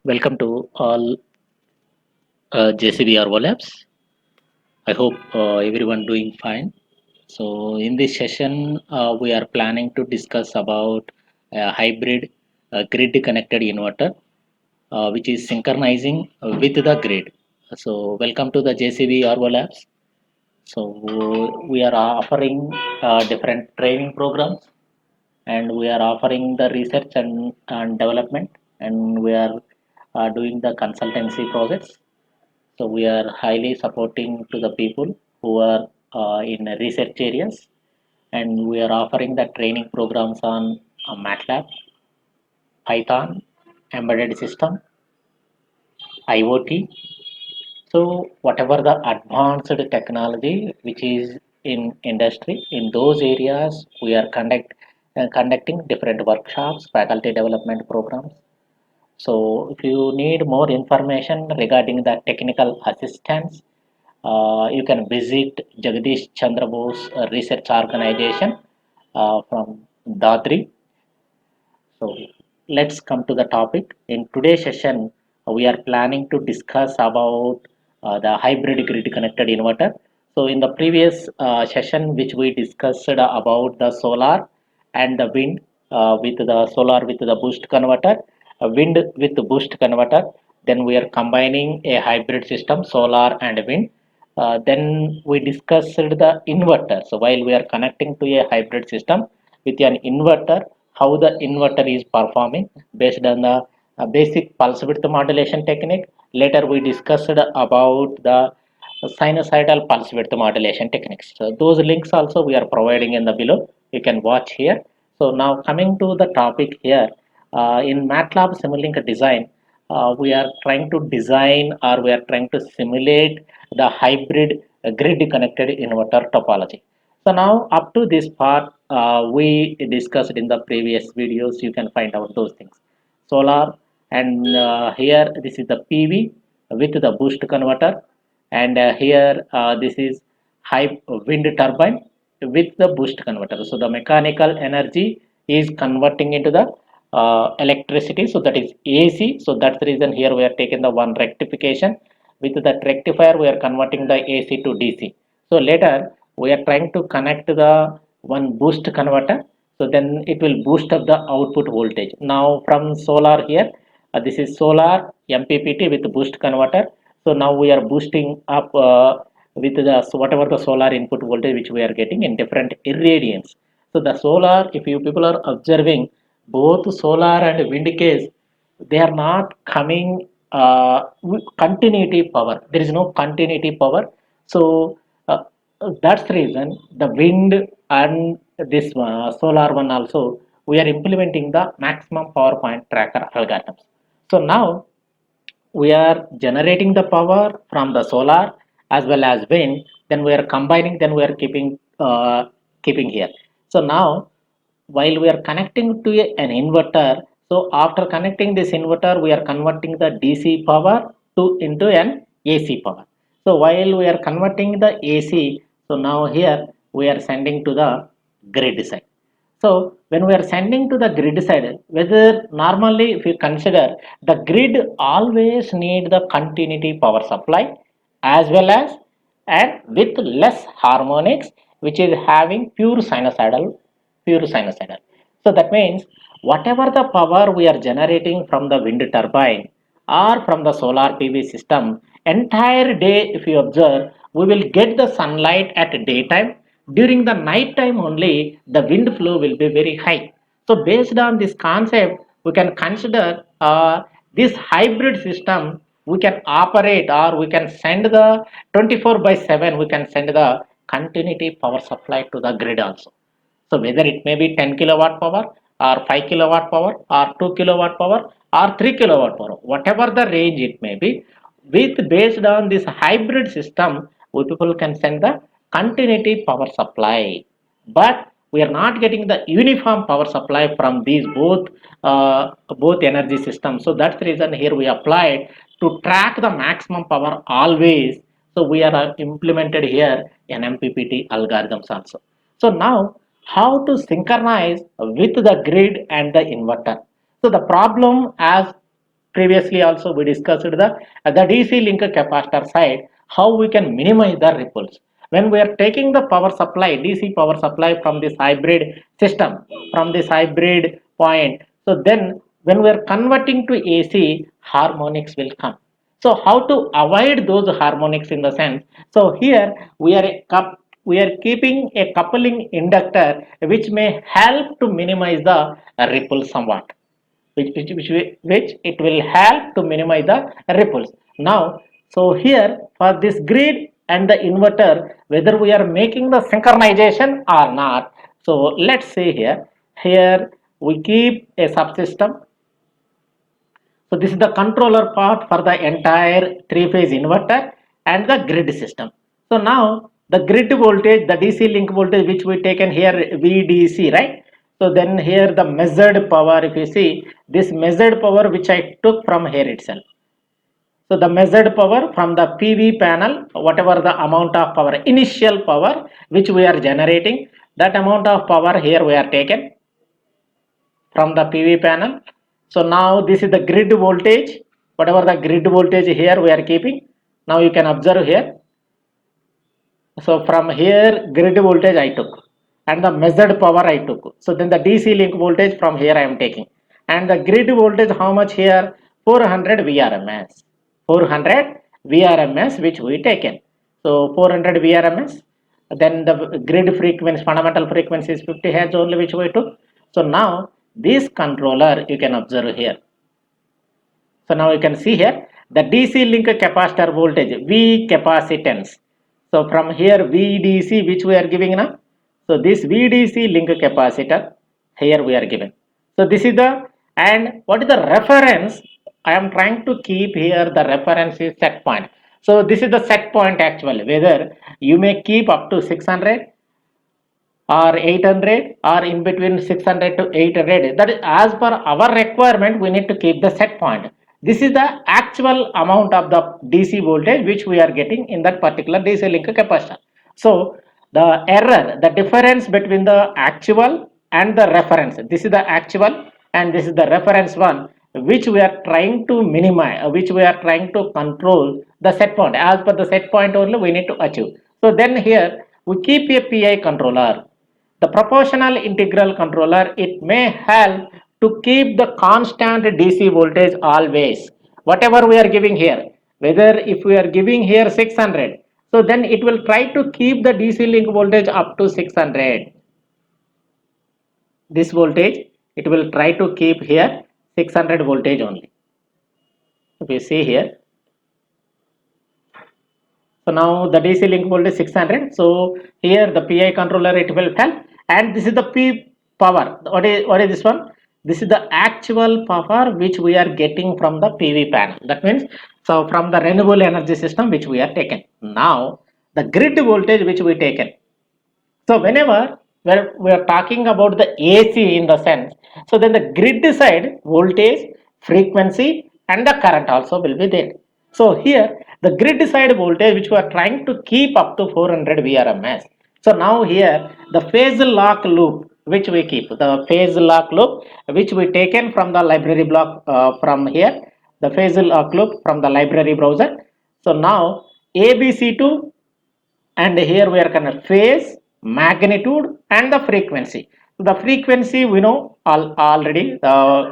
Welcome to all JCB Arvo Labs. I hope everyone doing fine. So in this session, we are planning to discuss about a hybrid grid connected inverter, which is synchronizing with the grid. So welcome to the JCB Arvo Labs. So we are offering different training programs, and we are offering the research and development, and we are doing the consultancy projects. So we are highly supporting to the people who are in research areas, and we are offering the training programs on MATLAB, Python, embedded system, IoT. So whatever the advanced technology which is in industry, in those areas we are conducting different workshops, faculty development programs. So if you need more information regarding the technical assistance, you can visit Jagdish Chandra Bose Research Organization from Dadri. So let's come to the topic. In today's session, we are planning to discuss about the hybrid grid connected inverter. So in the previous session, which we discussed about the solar and the wind with the solar with the boost converter, wind with the boost converter. Then we are combining a hybrid system, solar and wind. Then we discussed the inverter. So while we are connecting to a hybrid system with an inverter, how the inverter is performing based on the basic pulse width modulation technique. Later we discussed about the sinusoidal pulse width modulation techniques. So those links also we are providing in the below. You can watch here. So now coming to the topic here, in MATLAB Simulink design, we are trying to design or we are trying to simulate the hybrid grid connected inverter topology. So now up to this part, we discussed in the previous videos. You can find out those things. Solar, and here this is the PV with the boost converter, and here this is high wind turbine with the boost converter. So the mechanical energy is converting into the electricity. So that is AC. So that's the reason here we are taking the one rectification. With that rectifier, we are converting the AC to DC. So later we are trying to connect the one boost converter. So then it will boost up the output voltage. Now from solar here, this is solar MPPT with boost converter. So now we are boosting up with the so whatever the solar input voltage which we are getting in different irradiance. So the solar, if you people are observing, both solar and wind case, they are not coming with continuity power. There is no continuity power. So that's the reason the wind and this solar one also we are implementing the maximum power point tracker algorithms. So now we are generating the power from the solar as well as wind. Then we are combining. Then we are keeping here. So now while we are connecting to an inverter, so after connecting this inverter, we are converting the DC power to into an AC power. So while we are converting the AC, so now here we are sending to the grid side. So when we are sending to the grid side, whether normally if you consider the grid always need the continuity power supply as well as and with less harmonics, which is having pure sinusoidal. So that means whatever the power we are generating from the wind turbine or from the solar PV system, entire day if you observe, we will get the sunlight at daytime. During the night time only, the wind flow will be very high. So based on this concept, we can consider this hybrid system. We can operate or we can send the 24 by 7. We can send the continuity power supply to the grid also. So whether it may be 10 kilowatt power or 5 kilowatt power or 2 kilowatt power or 3 kilowatt power, whatever the range it may be, with based on this hybrid system, we people can send the continuity power supply. But we are not getting the uniform power supply from these both energy systems. So that's the reason here we applied to track the maximum power always. So we are implemented here in MPPT algorithms also. So now how to synchronize with the grid and the inverter. So the problem as previously also we discussed the DC link capacitor side, how we can minimize the ripples. When we are taking the power supply, DC power supply from this hybrid system, from this hybrid point, so then when we are converting to AC, harmonics will come. So how to avoid those harmonics in the sense? So here we are keeping a coupling inductor which may help to minimize the ripple somewhat, which it will help to minimize the ripples. Now, so here for this grid and the inverter, whether we are making the synchronization or not. So let's say here we keep a subsystem. So this is the controller part for the entire three-phase inverter and the grid system. So now the grid voltage, the DC link voltage which we taken here VDC, right? So then here the measured power, if you see this measured power which I took from here itself. So the measured power from the PV panel, whatever the amount of power, initial power which we are generating, that amount of power here we are taken from the PV panel. So now this is the grid voltage, whatever the grid voltage here we are keeping. Now you can observe here. So from here grid voltage I took and the measured power I took. So then the DC link voltage from here I am taking. And the grid voltage how much here? 400 VRMS. 400 VRMS which we taken. So 400 VRMS. Then the grid frequency, fundamental frequency is 50 Hz only which we took. So now this controller you can observe here. So now you can see here the DC link capacitor voltage V capacitance. So from here VDC which we are giving now. So this VDC link capacitor here we are given. So this is the, and what is the reference? I am trying to keep here the reference is set point. So this is the set point actually, whether you may keep up to 600 or 800 or in between 600 to 800. That is as per our requirement we need to keep the set point. This is the actual amount of the DC voltage which we are getting in that particular DC link capacitor. So the error, the difference between the actual and the reference, this is the actual and this is the reference one which we are trying to minimize, which we are trying to control the set point. As per the set point only we need to achieve. So then here we keep a PI controller. The proportional integral controller, it may help to keep the constant DC voltage always. Whatever we are giving here, whether if we are giving here 600, so then it will try to keep the DC link voltage up to 600. This voltage, it will try to keep here 600 voltage only. If you see here, so now the DC link voltage 600. So here the PI controller it will help, and this is the P power. What is this one? This is the actual power which we are getting from the PV panel. That means so from the renewable energy system which we are taken. Now the grid voltage which we taken. So whenever we are talking about the AC in the sense, so then the grid side voltage, frequency and the current also will be there. So here the grid side voltage which we are trying to keep up to 400 VRMS. So now here the phase lock loop which we keep, the phase lock loop which we taken from the library block from here, the phase lock loop from the library browser. So now ABC2, and here we are kind of phase, magnitude and the frequency. The frequency we know already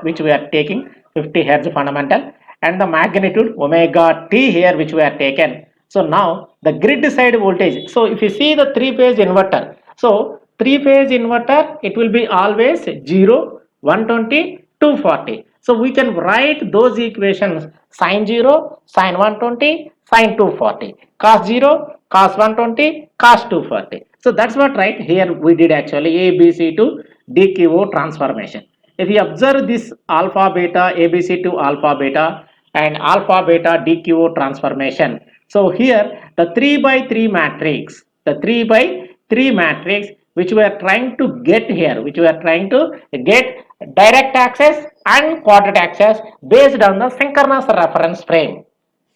which we are taking 50 Hz fundamental, and the magnitude omega t here which we are taken. So now the grid side voltage. So if you see the three-phase inverter, so three-phase inverter it will be always 0, 120, 240. So we can write those equations: sine 0, sine 120, sine 240, cos 0, cos 120, cos 240. So that's what right here we did actually ABC to DQO transformation. If you observe this alpha beta ABC to alpha beta and alpha beta DQO transformation. So here the 3 by 3 matrix, the 3 by 3 matrix which we are trying to get here, which we are trying to get direct access and quadratic access based on the synchronous reference frame.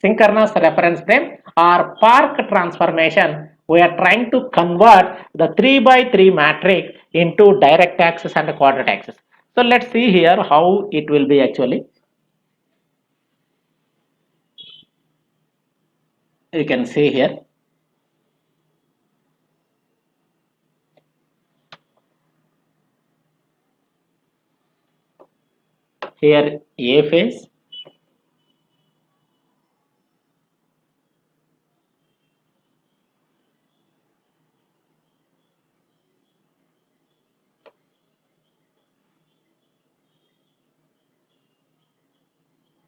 Synchronous reference frame or Park transformation, we are trying to convert the 3 by 3 matrix into direct access and quadratic access. So let's see here how it will be actually. You can see here. Here A phase,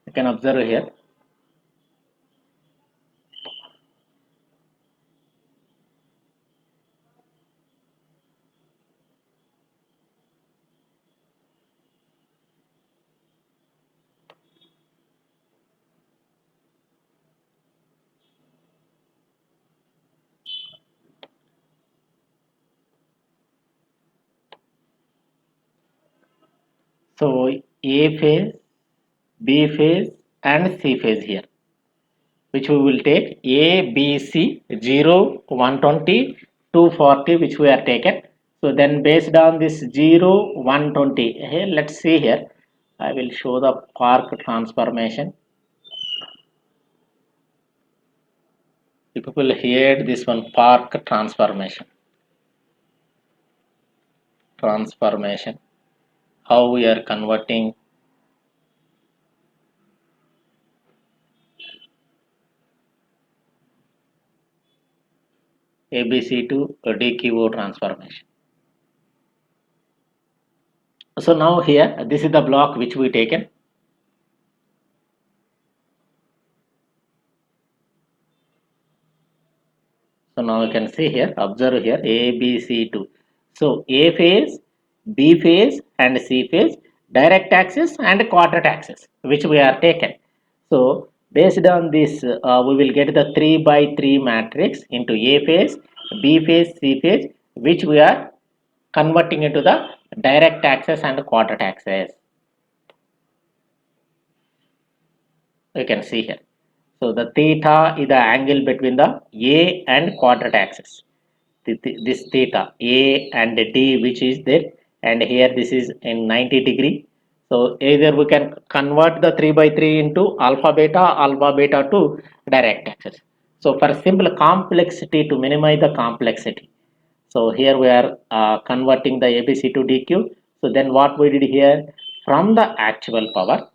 you can observe here. So A phase, B phase and C phase here, which we will take A, B, C, 0, 120, 240, which we are taken. So then based on this 0, 120, here let's see here. I will show the park transformation. You people hear this one, park transformation. How we are converting ABC to a DQO transformation. So now here, this is the block which we taken. So now you can see here, observe here, A, B, C2. So A phase, B phase and C phase, direct axis and quadrant axis, which we are taken. So based on this, we will get the 3 by 3 matrix into A phase, B phase, C phase, which we are converting into the direct axis and quadrant axis. You can see here. So the theta is the angle between the A and quadrant axis. This theta A and D, which is there, and here this is in 90 degree. So either we can convert the 3 by 3 into alpha beta to direct axis. So for simple complexity, to minimize the complexity, so here we are converting the ABC to DQ. So then what we did here, from the actual power,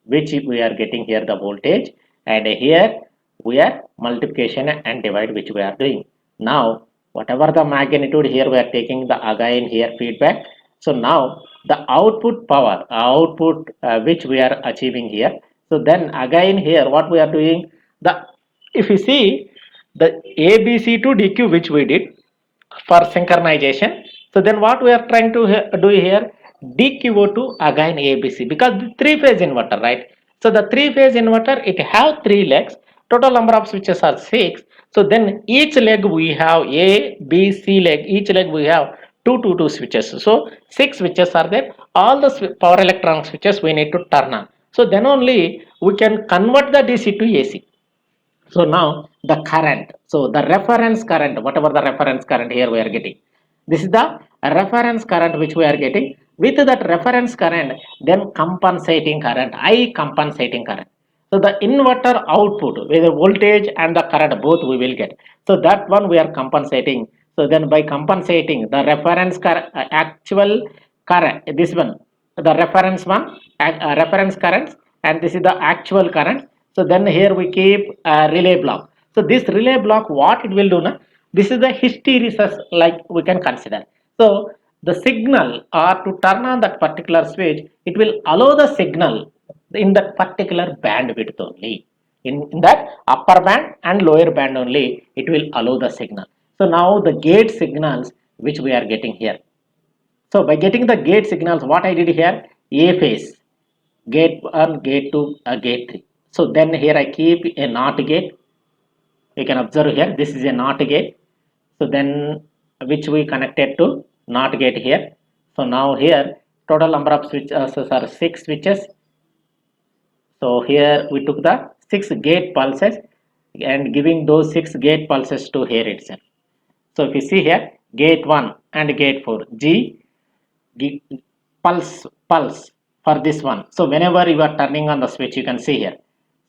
which we are getting here the voltage, and here we are multiplication and divide, which we are doing. Now whatever the magnitude, here we are taking the again here feedback. So now the output power, output which we are achieving here. So then again here what we are doing, the if you see the ABC to DQ which we did for synchronization. So then what we are trying to do here, DQO2 again ABC, because the three phase inverter, right? So the three phase inverter, it have three legs, total number of switches are 6. So then each leg we have A, B, C leg, each leg we have two switches. So 6 switches are there, all the power electron switches we need to turn on. So then only we can convert the DC to AC. So now the current, so the reference current, whatever the reference current here we are getting, this is the reference current which we are getting. With that reference current, then compensating current, I compensating current. So the inverter output, where the voltage and the current both we will get. So that one we are compensating. So then by compensating the reference current, actual current, this one, the reference one, reference currents, and this is the actual current. So then here we keep a relay block. So this relay block, what it will do now? This is the hysteresis, like we can consider. So the signal, or to turn on that particular switch, it will allow the signal in that particular bandwidth only. In that upper band and lower band only, it will allow the signal. So now the gate signals which we are getting here. So by getting the gate signals, what I did here, A phase, gate 1, gate 2, gate 3. So then here I keep a NOT gate. You can observe here, this is a NOT gate. So then which we connected to NOT gate here. So now here total number of switches are 6 switches. So here we took the 6 gate pulses and giving those 6 gate pulses to here itself. So if you see here, gate 1 and gate 4, pulse for this one. So whenever you are turning on the switch, you can see here.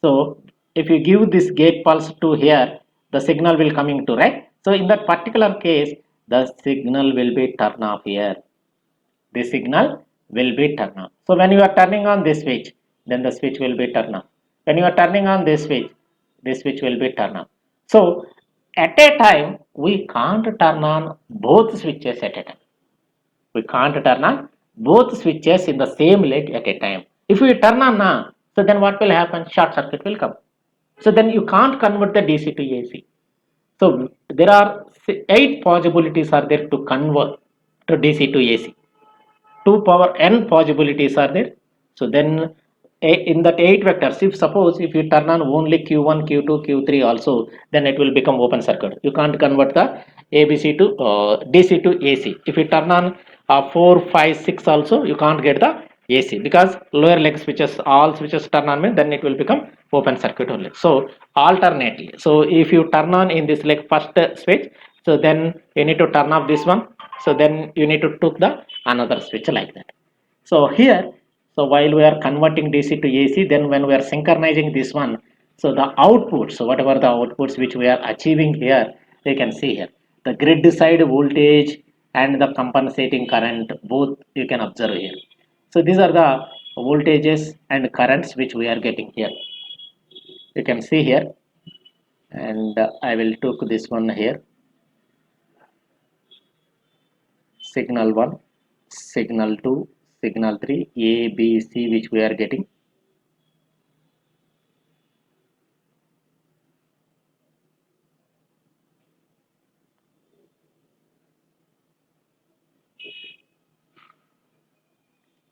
So if you give this gate pulse to here, the signal will coming to right. So in that particular case, the signal will be turn off here. The signal will be turned on. So when you are turning on this switch, then the switch will be turned on. When you are turning on this switch will be turned on. So at a time, we can't turn on both switches at a time. We can't turn on both switches in the same leg at a time. If we turn on now, so then what will happen? Short circuit will come. So then you can't convert the DC to AC. So there are 8 possibilities are there to convert to DC to AC. 2 power n possibilities are there. So then in that 8 vectors, if suppose if you turn on only q1 q2 q3 also, then it will become open circuit. You can't convert the ABC to DC to AC. If you turn on 4 5 6 also, you can't get the AC because lower leg switches, all switches turn on, then it will become open circuit only. So alternately, so if you turn on in this like first switch, so then you need to turn off this one, so then you need to took the another switch like that. So here, so while we are converting DC to AC, then when we are synchronizing this one, so the outputs, so whatever the outputs which we are achieving here, you can see here the grid side voltage and the compensating current, both you can observe here. So these are the voltages and currents which we are getting here. You can see here, and I will took this one here, signal 1, signal 2, signal 3, A, B, C, which we are getting.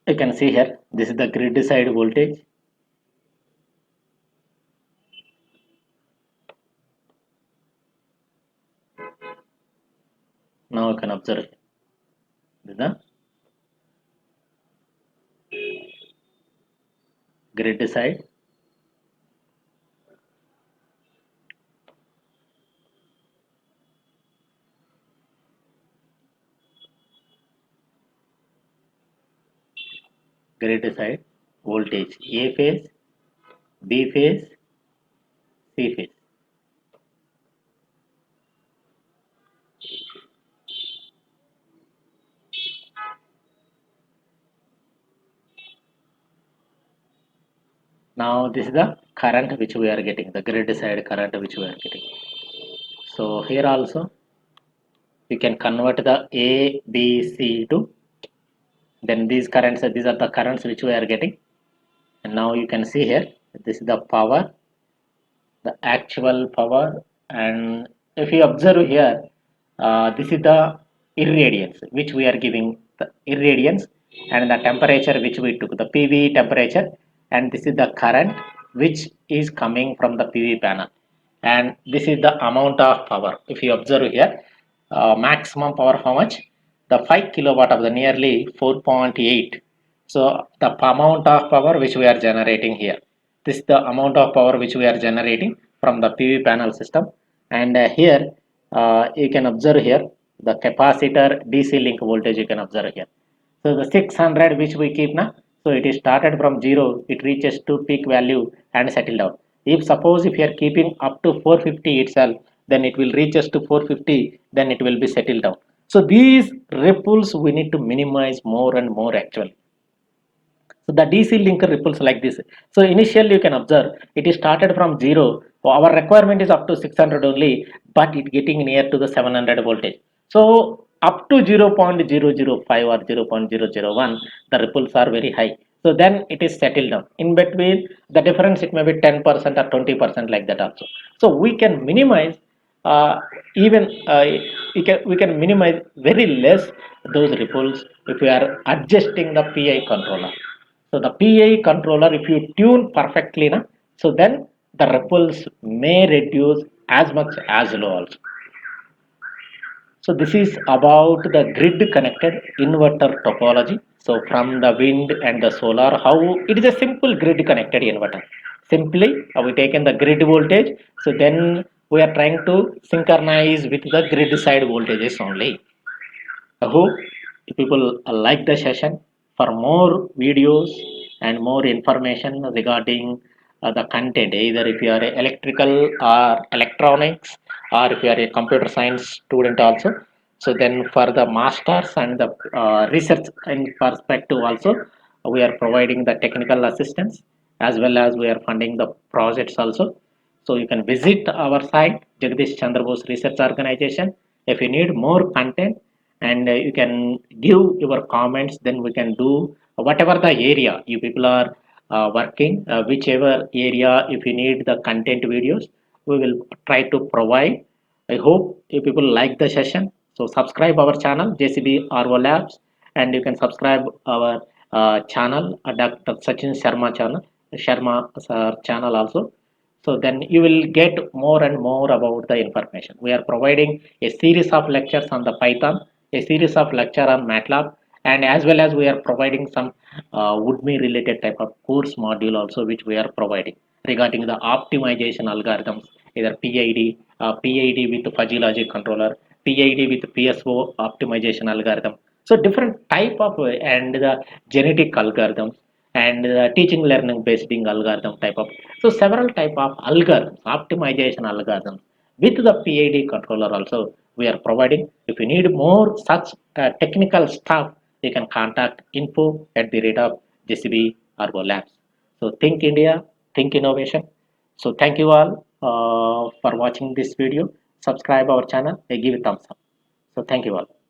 You can see here, this is the grid side voltage. Now you can observe this is the grid side. Grid side voltage, A phase, B phase, C phase. Now this is the current which we are getting, the grid side current which we are getting. So here also you can convert the A, B, C to, then these currents, these are the currents which we are getting. And now you can see here, this is the power, the actual power. And if you observe here, this is the irradiance which we are giving, the irradiance, and the temperature which we took, the PV temperature, and this is the current which is coming from the PV panel, and this is the amount of power. If you observe here, maximum power how much? The 5 kilowatt of the nearly 4.8. So the amount of power which we are generating here, this is the amount of power which we are generating from the PV panel system. And here you can observe here the capacitor DC link voltage, you can observe here. So the 600 which we keep now, so it is started from 0, it reaches to peak value and settle down. If suppose if you are keeping up to 450 itself, then it will reach us to 450, then it will be settled down. So these ripples we need to minimize more and more actually. So the DC linker ripples like this. So initially you can observe it is started from 0. Our requirement is up to 600 only, but it getting near to the 700 voltage. So up to 0.005 or 0.001, the ripples are very high. So then it is settled down. In between, the difference it may be 10% or 20% like that also. So we can minimize even we can minimize very less those ripples if we are adjusting the PI controller. So the PI controller, if you tune perfectly, na, so then the ripples may reduce as much as low also. So this is about the grid connected inverter topology. So from the wind and the solar, how it is a simple grid connected inverter. Simply we taken the grid voltage. So then we are trying to synchronize with the grid side voltages only. I hope people like the session. For more videos and more information regarding the content, either if you are a electrical or electronics, or if you are a computer science student also. So then for the masters and the research in perspective also, we are providing the technical assistance, as well as we are funding the projects also. So you can visit our site, Jagdish Chandra Bose Research Organization. If you need more content, and you can give your comments, then we can do whatever the area you people are working, whichever area. If you need the content videos, we will try to provide. I hope you people like the session. So subscribe our channel, JCB RO Labs, and you can subscribe our channel, Dr. Sachin Sharma channel, Sharma sir channel also. So then you will get more and more about the information. We are providing a series of lectures on the Python, a series of lecture on MATLAB, and as well as we are providing some woodme related type of course module also, which we are providing regarding the optimization algorithms, either PID with fuzzy logic controller, PID with PSO optimization algorithm. So different type of and the genetic algorithms, and the teaching learning based algorithm type of. So several type of algorithms, optimization algorithms with the PID controller also we are providing. If you need more such technical stuff, you can contact info at the rate of JCB Argo Labs. So think India, think innovation. So thank you all for watching this video. Subscribe our channel, give a thumbs up. So thank you all.